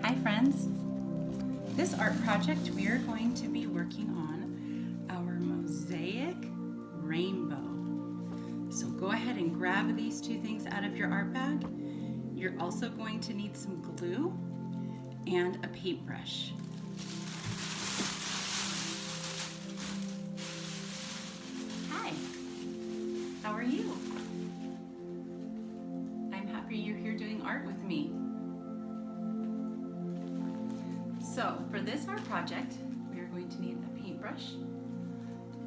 Hi friends! This art project we are going to be working on our mosaic rainbow. So go ahead and grab these two things out of your art bag. You're also going to need some glue and a paintbrush. Hi! How are you? I'm happy you're here doing art with me. So for this art project, we are going to need a paintbrush.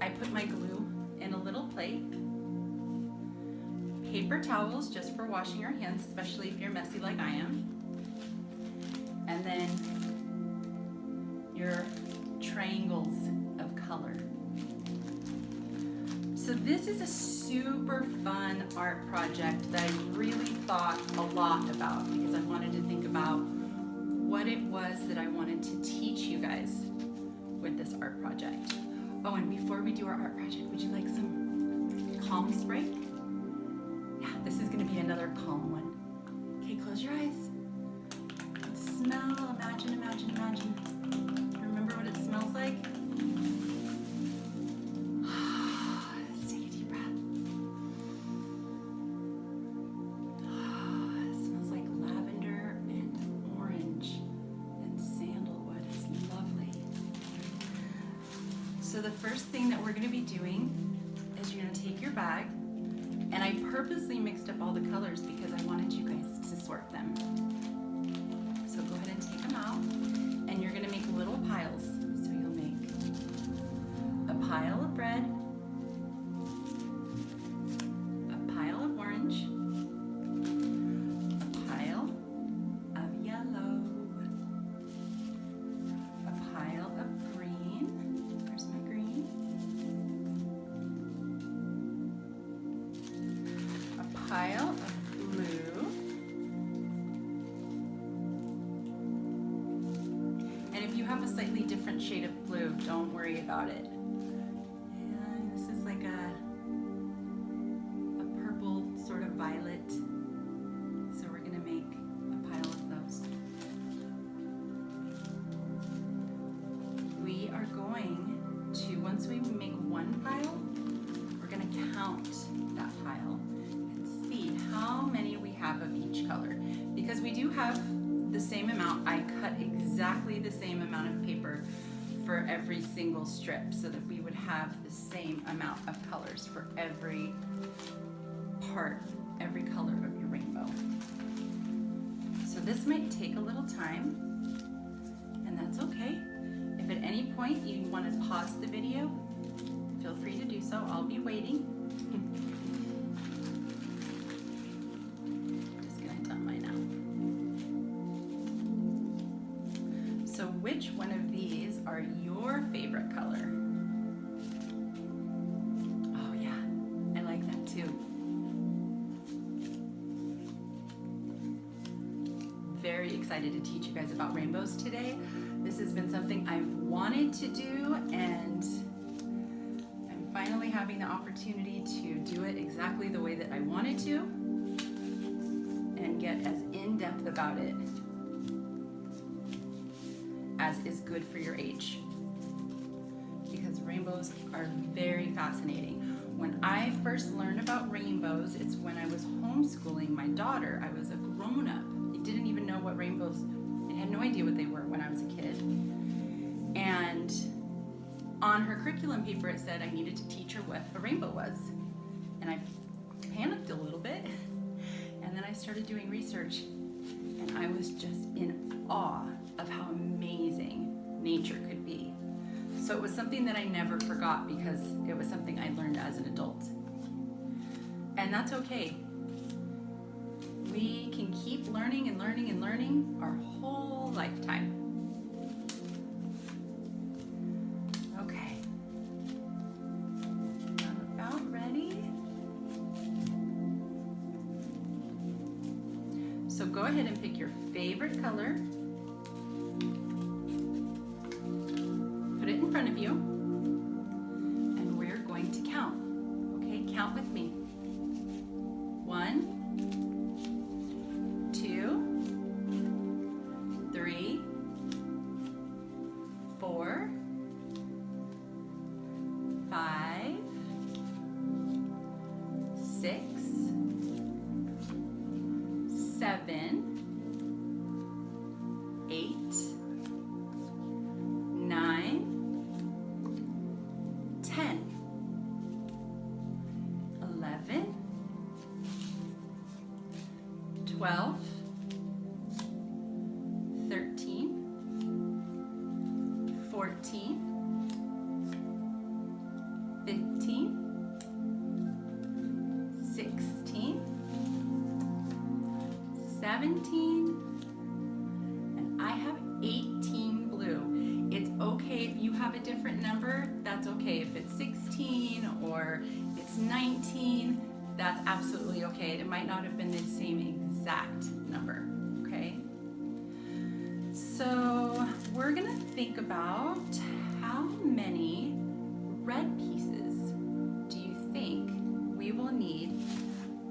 I put my glue in a little plate. Paper towels just for washing your hands, especially if you're messy like I am. And then your triangles of color. So this is a super fun art project that I really thought a lot about because I wanted to think about what it was that I wanted to teach you guys with this art project. Oh, and before we do our art project, would you like some calm spray? Yeah, this is gonna be another calm one. Okay, close your eyes. Smell, imagine. Remember what it smells like? Let's take a deep breath. It smells like lavender and orange and sandalwood. It's lovely. So the first thing that we're going to be doing is you're going to take your bag, and I purposely mixed up all the colors because I wanted you guys to sort them. So go ahead and take them out, and you're going to make little piles. So you'll make a pile of red, a pile of orange, a pile of yellow, a pile of green. Where's my green? A pile of blue. And if you have a slightly different shade of blue, don't worry about it. And this is like a purple sort of violet. So we're going to make a pile of those. We are going to, once we make one pile, we're going to count that pile and see how many we have of each color. Because we do have the same amount, I cut exactly the same amount of paper for every single strip so that we would have the same amount of colors for every part, every color of your rainbow. So this might take a little time, and that's okay. If at any point you want to pause the video, feel free to do so. I'll be waiting. Just gonna dump mine out. So which one of these are your favorite color? Oh yeah, I like that too. Very excited to teach you guys about rainbows today. This has been something I've wanted to do, and I'm finally having the opportunity to do it exactly the way that I wanted to and get as in-depth about it as is good for your age, because rainbows are very fascinating. When I first learned about rainbows, it's when I was homeschooling my daughter. I was a grown-up. I didn't even know what rainbows, I had no idea what they were when I was a kid. And on her curriculum paper it said I needed to teach her what a rainbow was. And I panicked a little bit, and then I started doing research, and I was just in awe of how amazing nature could be. So it was something that I never forgot because it was something I learned as an adult. And that's okay. We can keep learning and learning and learning our whole lifetime. Okay. I'm about ready. So go ahead and pick your favorite color. Put it in front of you, and we're going to count. Okay, count with me. 1, 2, 3, 8, 9, 10, 11, 12, 13, 14, 15, 16, 17, and I have 18 blue. It's okay if you have a different number, that's okay. If it's 16 or it's 19, that's absolutely okay. It might not have been the same exact number, okay? So we're gonna think about how many red pieces do you think we will need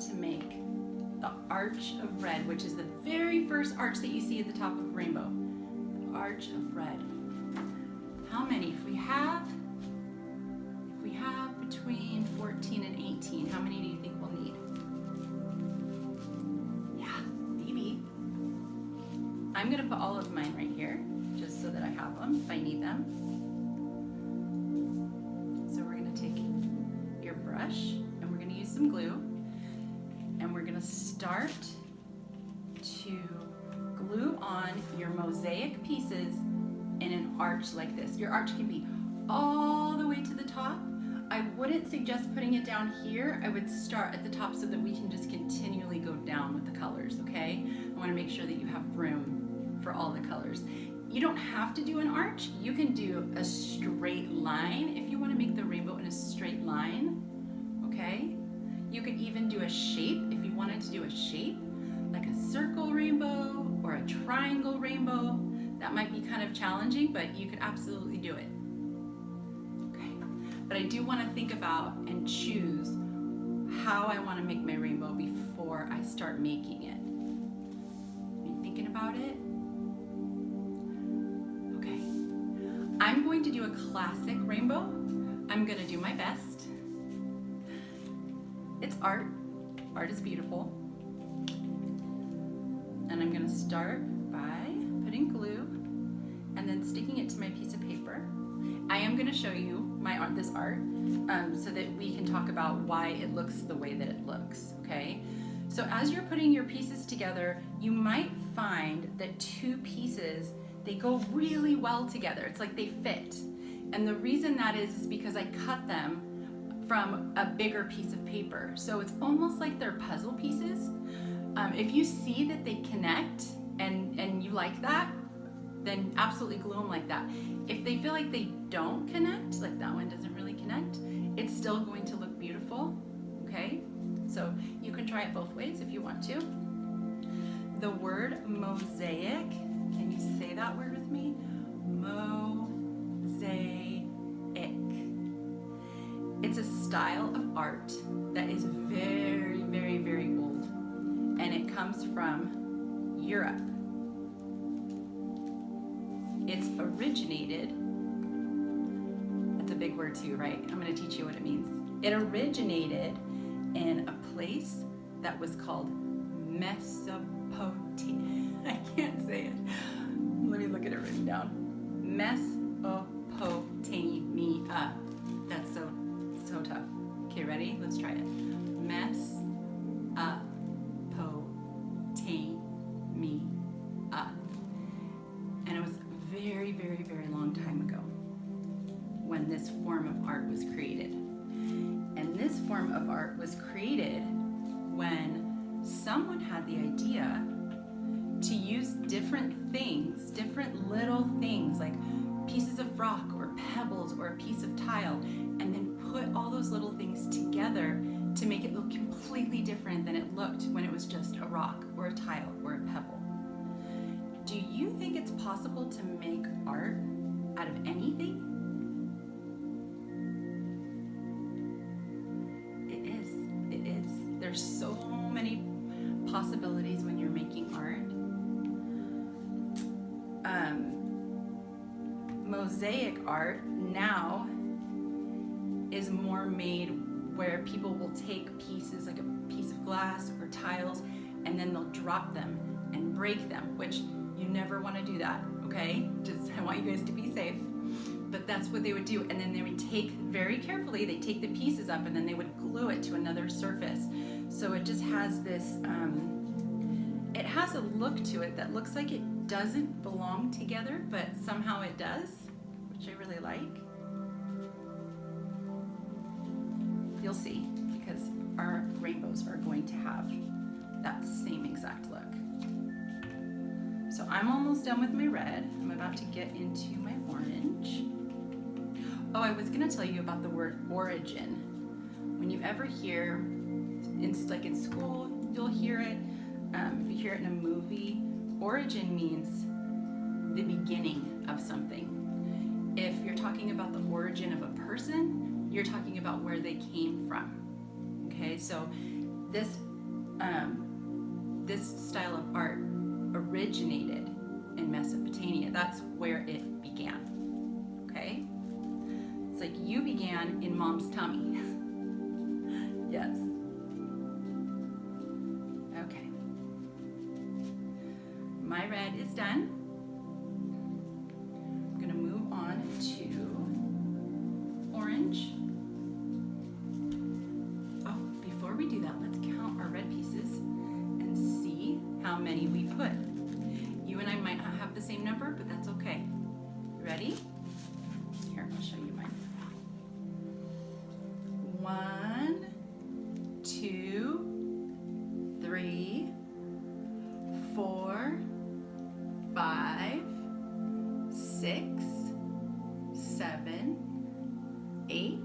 to make the arch of red, which is the very first arch that you see at the top of a rainbow. The arch of red. How many? If we have between 14 and 18, how many do you think we'll need? Yeah, maybe. I'm gonna put all of mine right here, just so that I have them if I need them. So we're gonna take your brush and we're gonna use some glue, and we're gonna start to glue on your mosaic pieces in an arch like this. Your arch can be all the way to the top. I wouldn't suggest putting it down here. I would start at the top so that we can just continually go down with the colors, okay? I wanna make sure that you have room for all the colors. You don't have to do an arch. You can do a straight line if you wanna make the rainbow in a straight line, okay? You could even do a shape if you wanted to do a shape, like a circle rainbow or a triangle rainbow. That might be kind of challenging, but you could absolutely do it. Okay, but I do want to think about and choose how I want to make my rainbow before I start making it. Are you thinking about it? Okay, I'm going to do a classic rainbow. I'm going to do my best. It's art. Art is beautiful. And I'm going to start by putting glue and then sticking it to my piece of paper. I am going to show you this art so that we can talk about why it looks the way that it looks, okay? So as you're putting your pieces together, you might find that two pieces, they go really well together. It's like they fit. And the reason that is because I cut them from a bigger piece of paper. So it's almost like they're puzzle pieces. If you see that they connect and you like that, then absolutely glue them like that. If they feel like they don't connect, like that one doesn't really connect, it's still going to look beautiful, okay? So you can try it both ways if you want to. The word mosaic, can you say that word with me? Mosaic. It's a style of art that is very, very, very old, and it comes from Europe. It's originated, that's a big word too, right? I'm going to teach you what it means. It originated in a place that was called Mesopotamia. I can't say it. Let me look at it written down. Mesopotamia. That's so tough. Okay, ready? Let's try it. Mesopotamia. And it was very, very, very long time ago when this form of art was created. And this form of art was created when someone had the idea to use different things, different little things like pieces of rock or pebbles or a piece of tile, and then put all those little things together to make it look completely different than it looked when it was just a rock or a tile or a pebble. Do you think it's possible to make art out of anything? It is. There's so many possibilities when you're making art. Mosaic art now is more made where people will take pieces, like a piece of glass or tiles, and then they'll drop them and break them, which You never want to do that, okay? Just, I want you guys to be safe. But that's what they would do. And then they would take, very carefully, they take the pieces up and then they would glue it to another surface. So it just has this, it has a look to it that looks like it doesn't belong together, but somehow it does, which I really like. You'll see, because our rainbows are going to have that same exact look. So I'm almost done with my red. I'm about to get into my orange. Oh, I was gonna tell you about the word origin. When you ever hear, like in school, you'll hear it. If you hear it in a movie, origin means the beginning of something. If you're talking about the origin of a person, you're talking about where they came from. Okay, so this style of art originated in Mesopotamia. That's where it began. Okay? It's like you began in mom's tummy. Yes. Okay. My red is done. I'm gonna move on to orange. Oh, before we do that, let's count our red pieces and see how many we put. You and I might not have the same number, but that's okay. Ready? Here, I'll show you mine. 1, 2, 3, 4, 5, 6, 7, 8,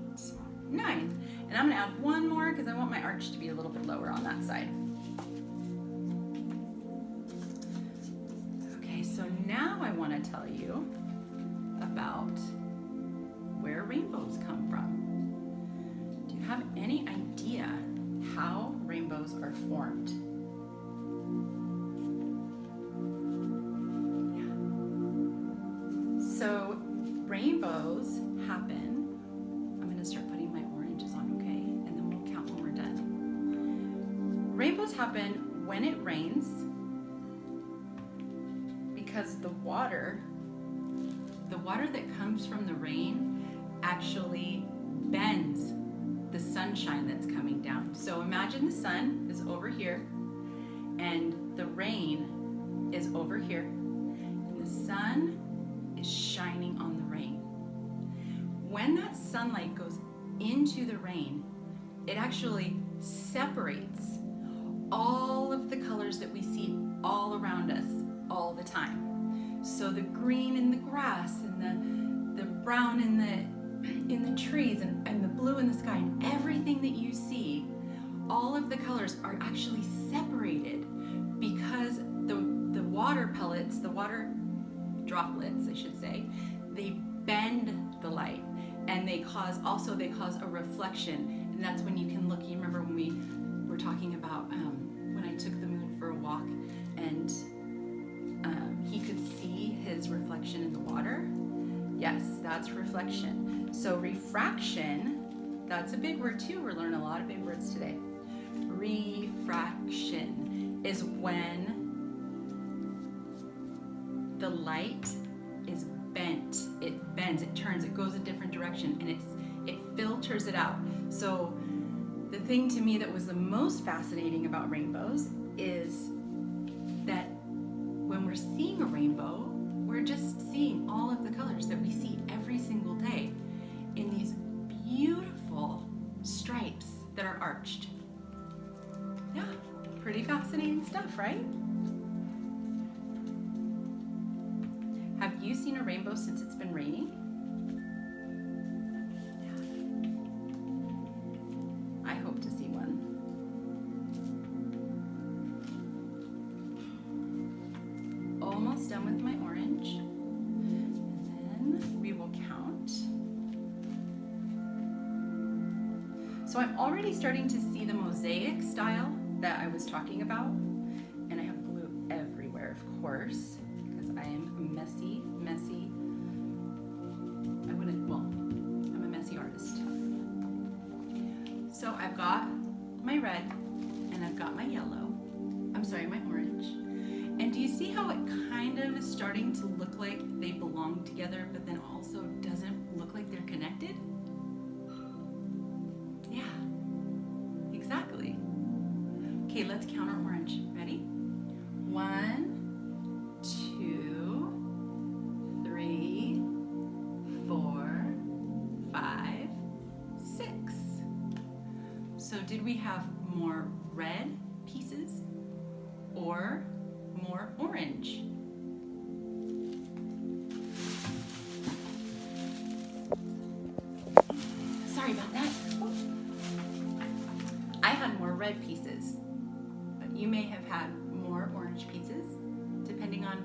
9. And I'm gonna add one more because I want my arch to be a little bit lower on that side. Okay, so now I want to tell you about where rainbows come from. Do you have any idea how rainbows are formed? Yeah. So rainbows happen, I'm going to start putting my oranges on, okay? And then we'll count when we're done. Rainbows happen when it rains because the water that comes from the rain actually bends the sunshine that's coming down. So imagine the sun is over here and the rain is over here, and the sun is shining on the rain. When that sunlight goes into the rain, it actually separates all of the colors that we see all around us all the time. So the green in the grass and the brown in the trees and the blue in the sky, and everything that you see, all of the colors are actually separated because the water pellets, the water droplets, I should say, they bend the light, and they cause a reflection. And that's when you can look. You remember when we were talking about when I took the moon for a walk and he could see his reflection in the water? Yes, that's reflection. So refraction, that's a big word too. We're learning a lot of big words today. Refraction is when the light is bent. It bends, it turns, it goes a different direction, and it filters it out. So the thing to me that was the most fascinating about rainbows is that when we're seeing a rainbow, we're just seeing all of the colors that we see every single day in these beautiful stripes that are arched. Yeah, pretty fascinating stuff, right? Have you seen a rainbow since it's been raining? Yeah. I hope to see one. Almost done with my orange. And then we will count. So I'm already starting to see the mosaic style that I was talking about. And I have glue everywhere, of course, because I am messy. I'm a messy artist. So I've got my red and I've got my yellow. I'm sorry, my orange. And do you see how it kind of starting to look like they belong together, but then also doesn't look like they're connected? Yeah, exactly. Okay, let's count our orange. Ready? 1, 2, 3, 4, 5, 6. So did we have more red pieces or more orange? Sorry about that. I had more red pieces, but you may have had more orange pieces, depending on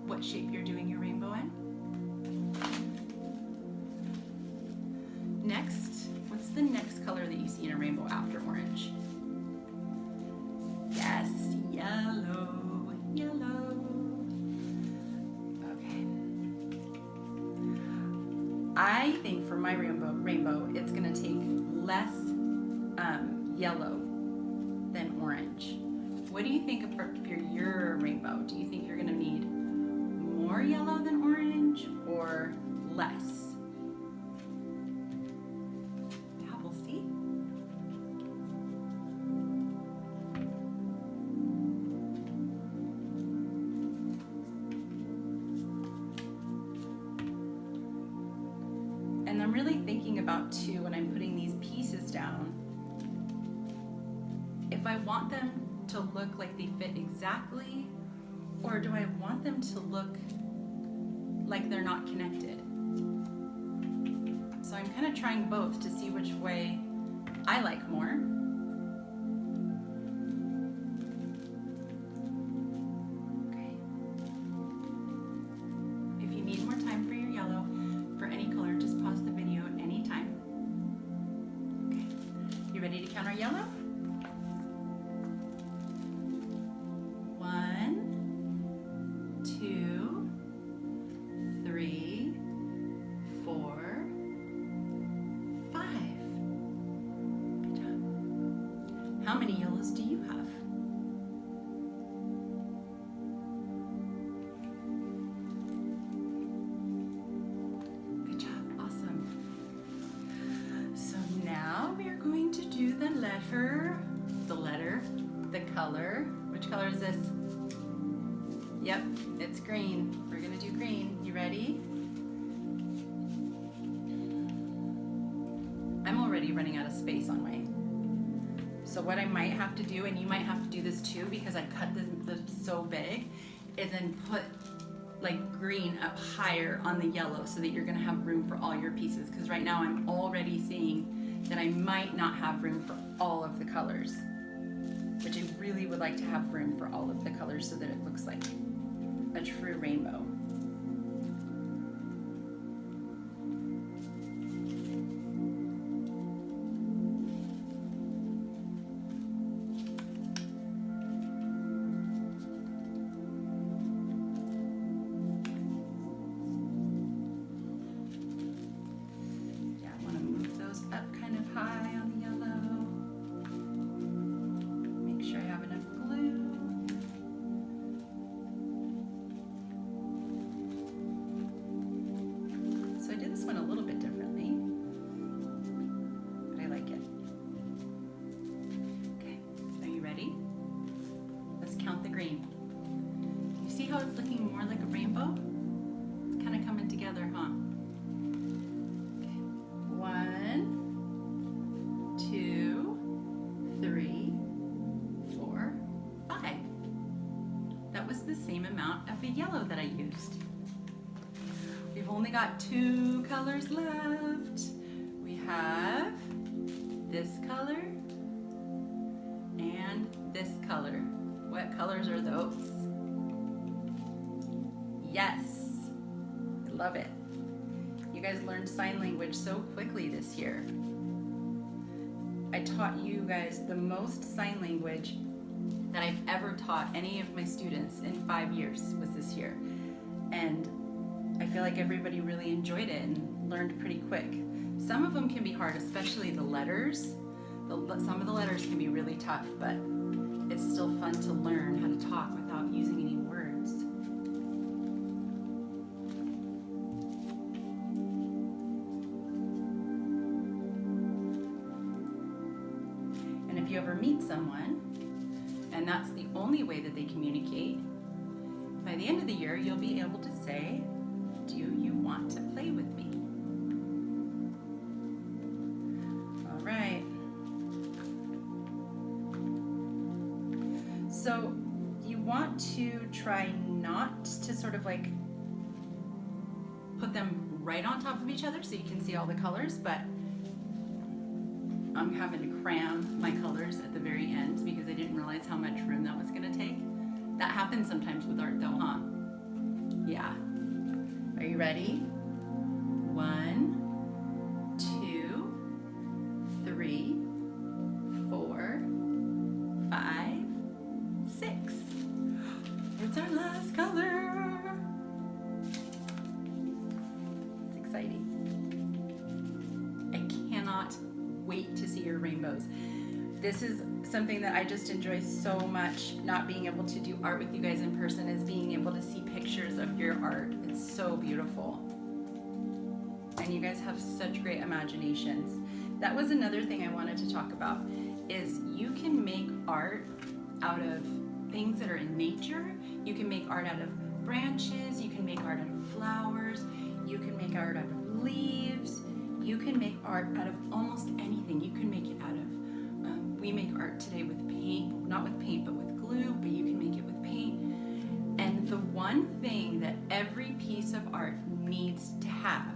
what shape you're doing your rainbow in. Next, what's the next color that you see in a rainbow after orange? Yes, yellow, yellow. Okay. I think for my rainbow, it's gonna take less yellow than orange. What do you think for your rainbow? Do you think you're gonna need more yellow than orange or less? Yeah, we'll see. And I'm really thinking about too, when I'm putting these pieces down, if I want them to look like they fit exactly, or do I want them to look like they're not connected? So I'm kind of trying both to see which way I like more. Okay. If you need more time for your yellow, for any color, just pause the video at any time. Okay. You ready to count our yellow? 1, 2, 3, 4, 5. Good job. How many yellows do you have? Good job, awesome. So now we are going to do the letter, the color. Which color is this? Yep, it's green. We're gonna do green. You ready? I'm already running out of space on my, so what I might have to do, and you might have to do this too because I cut them so big, is then put like green up higher on the yellow so that you're gonna have room for all your pieces, because right now I'm already seeing that I might not have room for all of the colors, which I really would like to have room for all of the colors so that it looks like a true rainbow. Yeah, I want to move those up kind of high on the yellow. Make sure I have enough glue. So I did this one a little bit differently, but I like it. Okay, are you ready? Let's count the green. You see how it's looking more like a rainbow? It's kind of coming together, huh? Okay. 1, 2, 3, 4, 5. That was the same amount of the yellow that I used. We've only got 2 colors left. We have this color and this color. What colors are those? Yes, I love it. You guys learned sign language so quickly this year. I taught you guys the most sign language that I've ever taught any of my students in 5 years was this year. And I feel like everybody really enjoyed it and learned pretty quick. Some of them can be hard, especially the letters. Some of the letters can be really tough, but it's still fun to learn how to talk without using any words. ever meet someone, and that's the only way that they communicate, by the end of the year, you'll be able to say, do you want to play with me? All right. So you want to try not to sort of like put them right on top of each other so you can see all the colors, but I'm having to cram my colors at the very end because I didn't realize how much room that was going to take. That happens sometimes with art though, huh? Yeah. Are you ready? 1, 2, 3, 4, 5, 6. It's our last color. It's exciting. I cannot wait to see your rainbows. This is something that I just enjoy so much, not being able to do art with you guys in person, is being able to see pictures of your art. It's so beautiful. And you guys have such great imaginations. That was another thing I wanted to talk about, is you can make art out of things that are in nature. You can make art out of branches, you can make art out of flowers, you can make art out of leaves, you can make art out of almost anything. You can make it out of we make art today with paint, not with paint, but with glue, but you can make it with paint. And the one thing that every piece of art needs to have,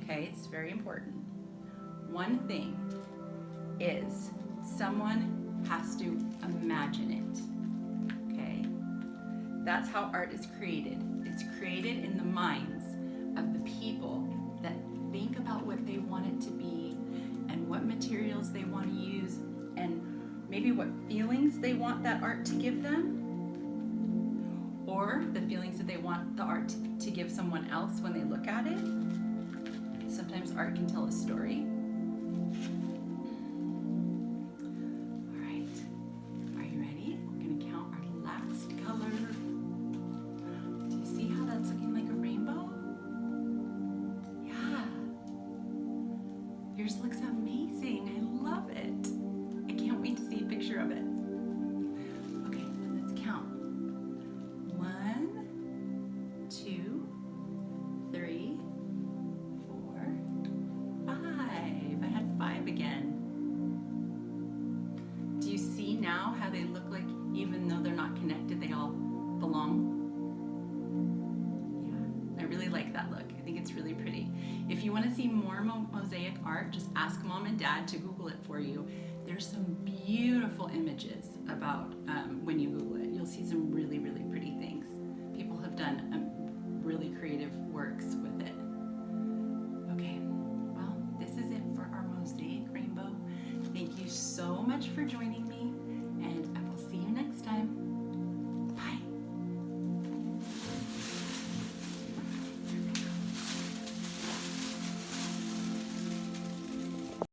okay, it's very important. One thing is someone has to imagine it, okay? That's how art is created. It's created in the minds of the people that think about what they want it to be and what materials they want to use, and maybe what feelings they want that art to give them, or the feelings that they want the art to give someone else when they look at it. Sometimes art can tell a story. All right, are you ready? We're gonna count our last color. Do you see how that's looking like a rainbow? Yeah. Yours looks amazing. I love it. I can't wait to see a picture of it. Okay, let's count. 1, 2, 3, 4, 5. I had 5 again. Do you see now how they look like, even though they're not connected, they all belong? Yeah, I really like that look. I think it's really pretty. If you want to see more mosaic art, just ask Mom and Dad to Google it for you. There's some beautiful images about when you Google it. You'll see some really, really pretty things. People have done really creative works with it. Okay, well, this is it for our mosaic rainbow. Thank you so much for joining